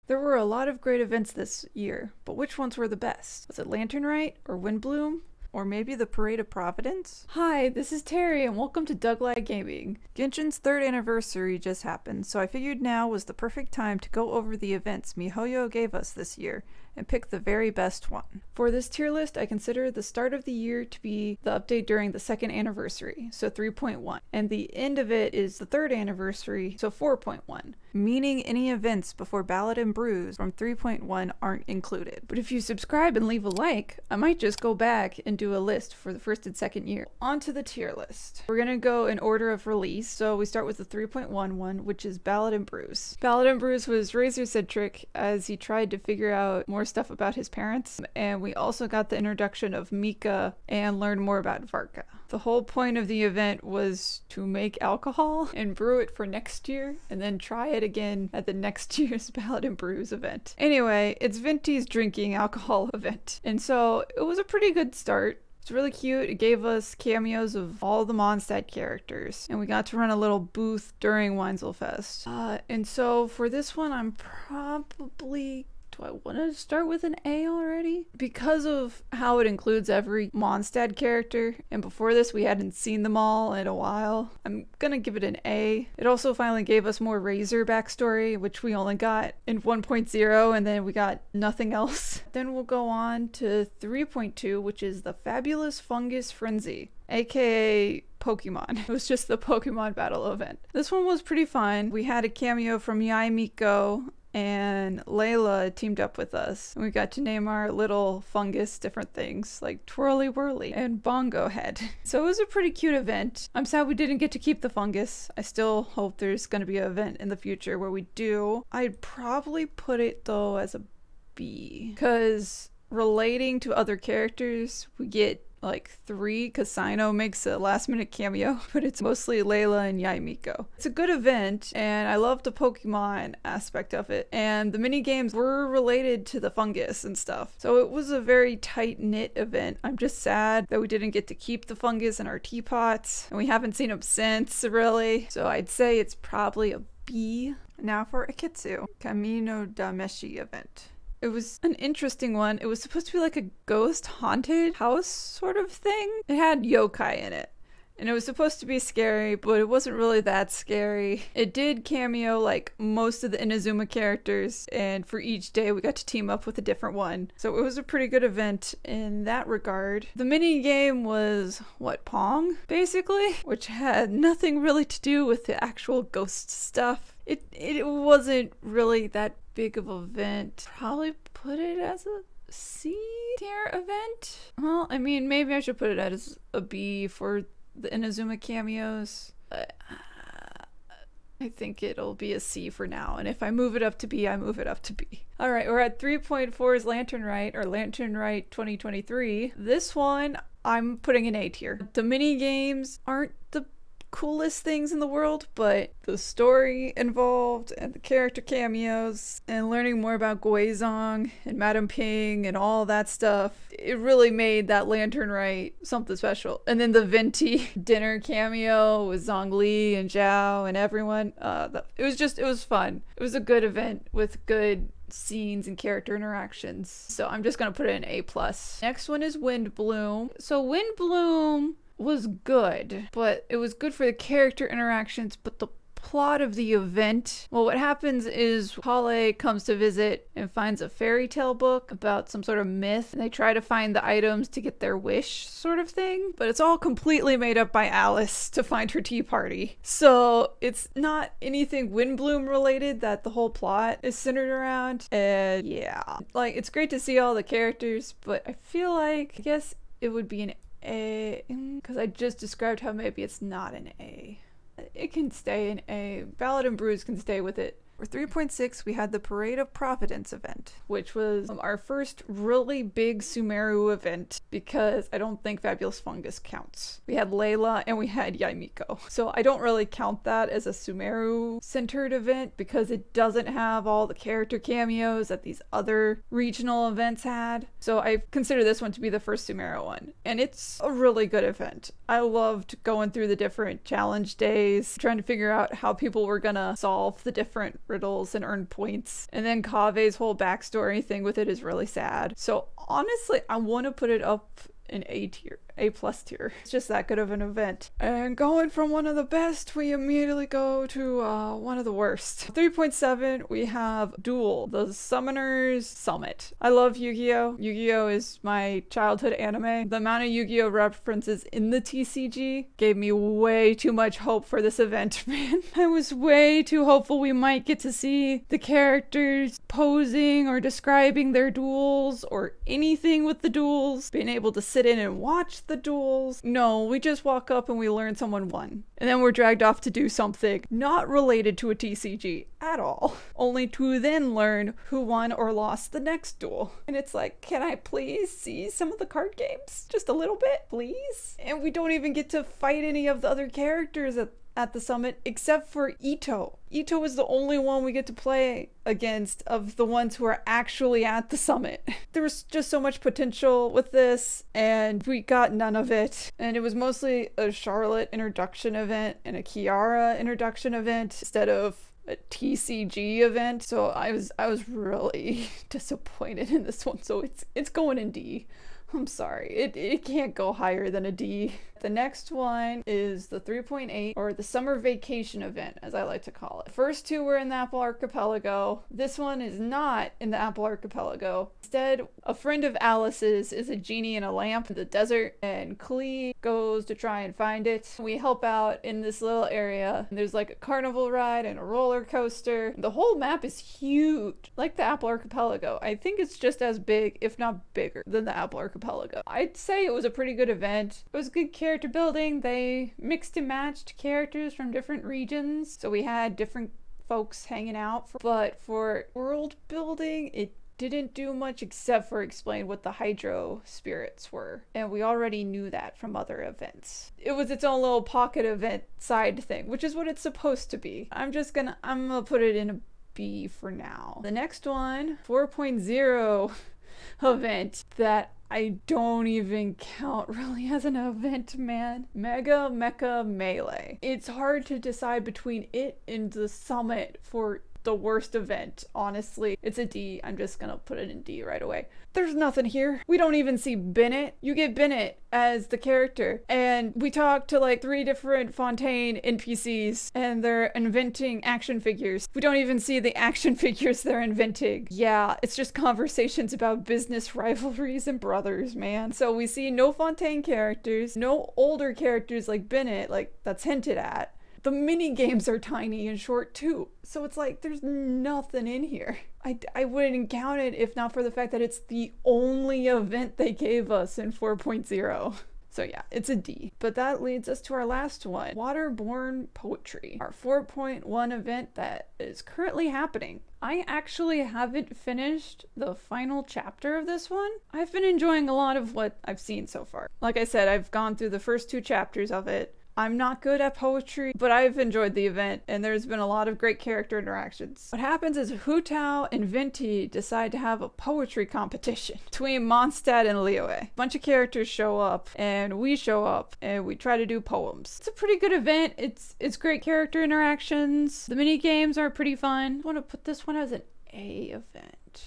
There were a lot of great events this year, but which ones were the best? Was it Lantern Rite or Windblume? Or maybe the Parade of Providence? Hi, this is Terry and welcome to Douglag Gaming. Genshin's 3rd anniversary just happened, so I figured now was the perfect time to go over the events MiHoYo gave us this year and pick the very best one. For this tier list, I consider the start of the year to be the update during the 2nd anniversary, so 3.1, and the end of it is the 3rd anniversary, so 4.1, meaning any events before Ballad and Brews from 3.1 aren't included. But if you subscribe and leave a like, I might just go back and do a list for the 1st and 2nd year. On to the tier list. We're gonna go in order of release, so we start with the 3.1 one, which is Ballad and Brews. Ballad and Brews was Razor-centric as he tried to figure out more stuff about his parents, and we also got the introduction of Meka and learned more about Varka. The whole point of the event was to make alcohol and brew it for next year, and then try it again at the next year's Ballad and Brews event. Anyway, it's Venti's drinking alcohol event, and so it was a pretty good start. It's really cute. It gave us cameos of all the Mondstadt characters, and we got to run a little booth during Weinzelfest. And so for this one, I'm probably... Do I want to start with an A already? Because of how it includes every Mondstadt character, and before this we hadn't seen them all in a while, I'm gonna give it an A. It also finally gave us more Razor backstory, which we only got in 1.0, and then we got nothing else. Then we'll go on to 3.2, which is the Fabulous Fungus Frenzy, aka Pokemon. It was just the Pokemon battle event. This one was pretty fun. We had a cameo from Yae Miko, and Layla teamed up with us. And we got to name our little fungus different things like Twirly Whirly and Bongo Head. So it was a pretty cute event. I'm sad we didn't get to keep the fungus. I still hope there's going to be an event in the future where we do. I'd probably put it though as a B, because relating to other characters, we get like 3, because Sino makes a last minute cameo, but it's mostly Layla and Yae Miko. It's a good event, and I love the Pokemon aspect of it, and the mini games were related to the fungus and stuff. So it was a very tight-knit event. I'm just sad that we didn't get to keep the fungus in our teapots, and we haven't seen them since, really. So I'd say it's probably a B. Now for Akitsu Kimodameshi event. It was an interesting one. It was supposed to be like a ghost haunted house sort of thing. It had yokai in it, and it was supposed to be scary, but it wasn't really that scary. It did cameo like most of the Inazuma characters, and for each day we got to team up with a different one. So it was a pretty good event in that regard. The mini game was what, Pong basically, which had nothing really to do with the actual ghost stuff. It wasn't really that big of an event. Probably put it as a C tier event. Well, I mean, maybe I should put it as a B for the Inazuma cameos. But I think it'll be a C for now, and if I move it up to B, I move it up to B. Alright, we're at 3.4's Lantern Rite, or Lantern Rite 2023. This one, I'm putting an A tier. The mini games aren't the coolest things in the world, but the story involved and the character cameos and learning more about Guizhong and Madame Ping and all that stuff, it really made that Lantern Rite something special. And then the Venti dinner cameo with Zhongli and Zhao and everyone, it was fun. It was a good event with good scenes and character interactions. So I'm just gonna put it an A+. Next one is Windblume. So Windblume was good, but it was good for the character interactions, but the plot of the event, well, what happens is Kale comes to visit and finds a fairy tale book about some sort of myth, and they try to find the items to get their wish sort of thing, but it's all completely made up by Alice to find her tea party. So it's not anything Windblume related that the whole plot is centered around, and yeah, like, it's great to see all the characters, but I feel like, I guess it would be an A, because I just described how maybe it's not an A. It can stay an A. Ballad and Brews can stay with it. For 3.6, we had the Parade of Providence event, which was our first really big Sumeru event, because I don't think Fabulous Fungus counts. We had Layla and we had Yae Miko. So I don't really count that as a Sumeru-centered event, because it doesn't have all the character cameos that these other regional events had. So I consider this one to be the first Sumeru one. And it's a really good event. I loved going through the different challenge days, trying to figure out how people were gonna solve the different riddles and earn points. And then Kave's whole backstory thing with it is really sad. So honestly, I want to put it up in A tier, A plus tier. It's just that good of an event. And going from one of the best, we immediately go to one of the worst. 3.7, we have Duel, the Summoner's Summit. I love Yu-Gi-Oh! Yu-Gi-Oh! Is my childhood anime. The amount of Yu-Gi-Oh! References in the TCG gave me way too much hope for this event, man. I was way too hopeful we might get to see the characters posing or describing their duels or anything with the duels, being able to sit in and watch the duels. No, we just walk up and we learn someone won. And then we're dragged off to do something not related to a TCG at all. Only to then learn who won or lost the next duel. And it's like, can I please see some of the card games? Just a little bit, please? And we don't even get to fight any of the other characters at the summit except for Ito. Ito is the only one we get to play against of the ones who are actually at the summit. There was just so much potential with this and we got none of it. And it was mostly a Charlotte introduction event and a Kiara introduction event instead of a TCG event. So I was really disappointed in this one. So it's going in D. I'm sorry, it can't go higher than a D. The next one is the 3.8, or the Summer Vacation event, as I like to call it. First two were in the Apple Archipelago. This one is not in the Apple Archipelago. Instead, a friend of Alice's is a genie in a lamp in the desert, and Klee goes to try and find it. We help out in this little area. There's like a carnival ride and a roller coaster. The whole map is huge, like the Apple Archipelago. I think it's just as big, if not bigger, than the Apple Archipelago. I'd say it was a pretty good event. It was good character building. They mixed and matched characters from different regions, so we had different folks hanging out. But for world building, it didn't do much except for explain what the hydro spirits were, and we already knew that from other events. It was its own little pocket event side thing, which is what it's supposed to be. I'm gonna put it in a B for now. The next one, 4.0 event that I don't even count really as an event, man. Mega Meka Melee. It's hard to decide between it and the summit for the worst event. Honestly, it's a D. I'm just gonna put it in D right away. There's nothing here. We don't even see Bennett. You get Bennett as the character, and we talk to like 3 different Fontaine NPCs, and they're inventing action figures. We don't even see the action figures they're inventing. Yeah, it's just conversations about business rivalries and brothers, man. So we see no Fontaine characters, no older characters like Bennett, like that's hinted at. The mini games are tiny and short too. So it's like, there's nothing in here. I wouldn't count it if not for the fact that it's the only event they gave us in 4.0. So yeah, it's a D. But that leads us to our last one, WaterBorne Poetry, our 4.1 event that is currently happening. I actually haven't finished the final chapter of this one. I've been enjoying a lot of what I've seen so far. Like I said, I've gone through the first 2 chapters of it. I'm not good at poetry, but I've enjoyed the event, and there's been a lot of great character interactions. What happens is Hu Tao and Venti decide to have a poetry competition between Mondstadt and Liyue. A bunch of characters show up, and we show up, and we try to do poems. It's a pretty good event. It's great character interactions. The mini games are pretty fun. I want to put this one as an A event,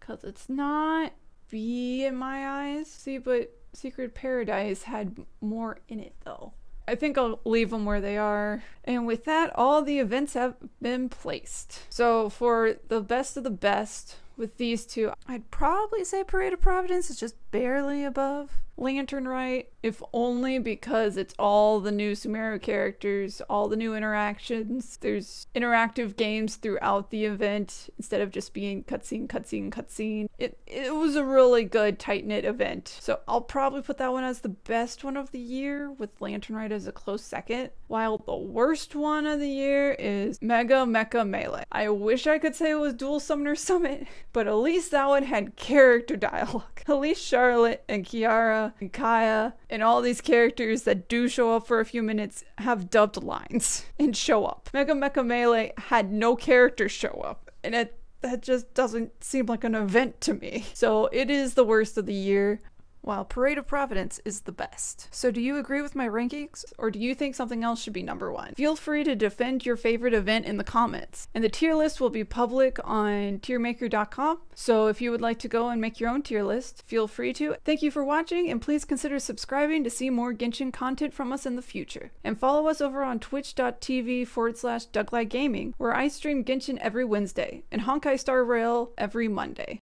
because it's not B in my eyes. See, but Secret Paradise had more in it though. I think I'll leave them where they are. And with that, all the events have been placed. So for the best of the best with these 2, I'd probably say Parade of Providence is just barely above Lantern Rite, if only because it's all the new Sumeru characters, all the new interactions. There's interactive games throughout the event instead of just being cutscene, cutscene, cutscene. It was a really good tight-knit event. So I'll probably put that one as the best one of the year, with Lantern Rite as a close second, while the worst one of the year is Mega Meka Melee. I wish I could say it was Duel Summoner Summit, but at least that one had character dialogue. At least Charlotte and Kiara and Kaya and all these characters that do show up for a few minutes have dubbed lines and show up. Mega Meka Melee had no characters show up, and that just doesn't seem like an event to me. So it is the worst of the year. while Parade of Providence is the best. So do you agree with my rankings, or do you think something else should be number one? Feel free to defend your favorite event in the comments. And the tier list will be public on tiermaker.com, so if you would like to go and make your own tier list, feel free to. Thank you for watching, and please consider subscribing to see more Genshin content from us in the future. And follow us over on twitch.tv/DugligGaming, where I stream Genshin every Wednesday, and Honkai Star Rail every Monday.